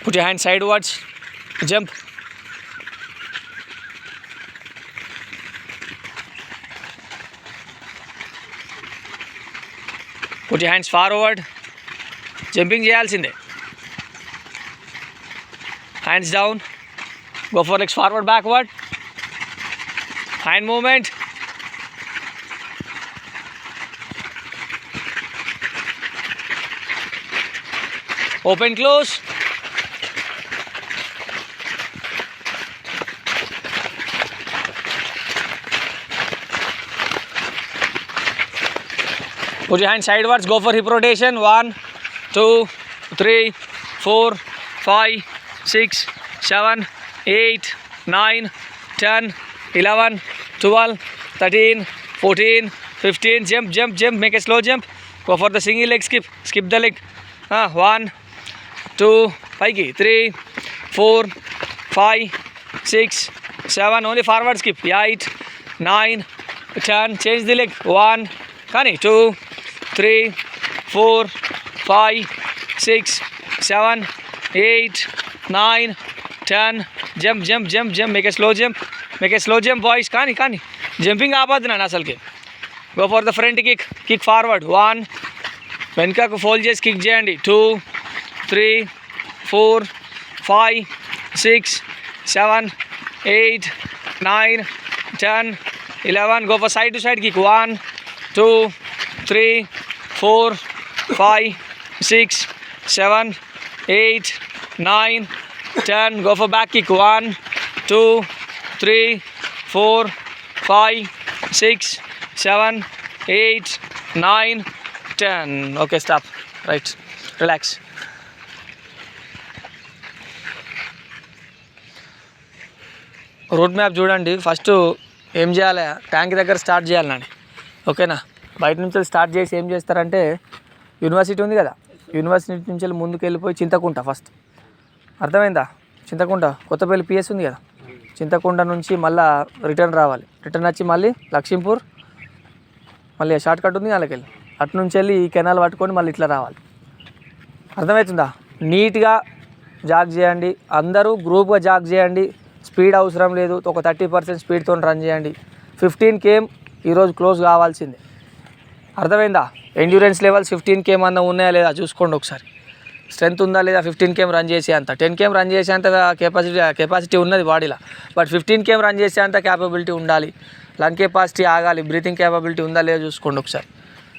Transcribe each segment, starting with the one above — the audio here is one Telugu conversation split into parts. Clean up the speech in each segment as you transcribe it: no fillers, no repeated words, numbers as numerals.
Put your hand sidewards. Jump. Put your hands forward. Jumping చేయాల్సిందే. Hands down. Go for legs forward, backward. Hand movement. Open, close. Put your hand sidewards, go for hip rotation. 1, 2, 3, 4, 5, 6, 7, 8, 9, 10, 11, 12, 13, 14, 15. Jump, jump, jump. Make a slow jump. Go for the single leg skip. Skip the leg. 1, 2, 3, 4, 5, 6, 7. Only forward skip. 8, 9, 10. Change the leg. 1, 2, 3, 4, 5, 6, 7, 8, 9, 10. Jump, jump, jump, jump. Make a slow jump. Make a slow jump, boys. Kani. Jumping ఆపద్దు నాన్న అసలుకి. Go for the front kick. Kick forward. 1. వెనకకు ఫోల్డ్ చేసి కిక్ చేయండి. 2, 3, 4, 5, 6, 7, 8, 9, 10, 11. Go for side to side kick. 1, 2, 3, 4, 5, 6, 7, 8, 9, 10. Go for back kick. 1, 2, 3, 4, 5, 6, 7, 8, 9, 10. Okay, stop. Right. Relax. Route map చూడండి. ఫస్ట్ ఏం చేయాలి, ట్యాంక్ దగ్గర స్టార్ట్ చేయాలండి. ఓకేనా? బయట నుంచి స్టార్ట్ చేసి ఏం చేస్తారంటే, యూనివర్సిటీ ఉంది కదా, యూనివర్సిటీ నుంచి ముందుకు వెళ్ళిపోయి చింతకుంట ఫస్ట్. అర్థమైందా? చింతకుంట కొత్తపల్లి పిఎస్ ఉంది కదా, చింతకుంట నుంచి మళ్ళీ రిటర్న్ రావాలి. రిటర్న్ వచ్చి మళ్ళీ లక్ష్మీపూర్, మళ్ళీ షార్ట్ కట్ ఉంది వాళ్ళకి వెళ్ళి అటు నుంచి వెళ్ళి ఈ కెనాల్ పట్టుకొని మళ్ళీ ఇట్లా రావాలి. అర్థమవుతుందా? నీట్గా జాగ్ చేయండి. అందరూ గ్రూప్గా జాగ్ చేయండి. స్పీడ్ అవసరం లేదు. ఒక 30% స్పీడ్తో రన్ చేయండి. 15 km ఈరోజు క్లోజ్ కావాల్సిందే. అర్థమైందా? ఎండ్యూరెన్స్ లెవెల్స్ 15 km అన్న ఉన్నాయా లేదా చూసుకోండి ఒకసారి. స్ట్రెంత్ ఉందా లేదా 15 km రన్ చేసే అంత. 10 km రన్ చేసే అంత కెపాసిటీ ఉన్నది బాడీలో, బట్ 15 km రన్ చేసే అంత క్యాపబిలిటీ ఉండాలి. లంగ్ కెపాసిటీ ఆగాలి. బ్రీతింగ్ క్యాపబిలిటీ ఉందా లేదా చూసుకోండి ఒకసారి.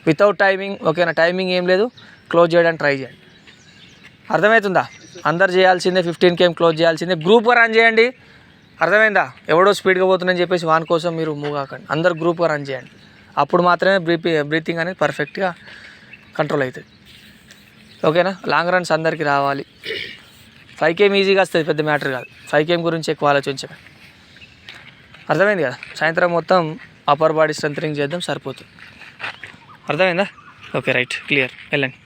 Without timing. ఓకేనా? టైమింగ్ ఏం లేదు. క్లోజ్ చేయడానికి ట్రై చేయండి. అర్థమవుతుందా? అందరు చేయాల్సిందే. 15 km క్లోజ్ చేయాల్సిందే. గ్రూప్గా రన్ చేయండి. అర్థమైందా? ఎవడో స్పీడ్గా పోతుందని చెప్పేసి వాని కోసం మీరు మూవ్ కాకండి. అందరు గ్రూప్గా రన్ చేయండి. అప్పుడు మాత్రమే బ్రీతింగ్ అనేది పర్ఫెక్ట్గా కంట్రోల్ అవుతుంది. ఓకేనా? లాంగ్ రన్స్ అందరికీ రావాలి. 5 km ఈజీగా వస్తుంది, పెద్ద మ్యాటర్ కాదు. 5 km గురించి ఎక్కువ ఆలోచించకండి. అర్థమైంది కదా? సాయంత్రం మొత్తం అప్పర్ బాడీ స్ట్రెంథనింగ్ చేద్దాం, సరిపోతుంది. అర్థమైందా? Okay, right, clear. వెళ్ళండి.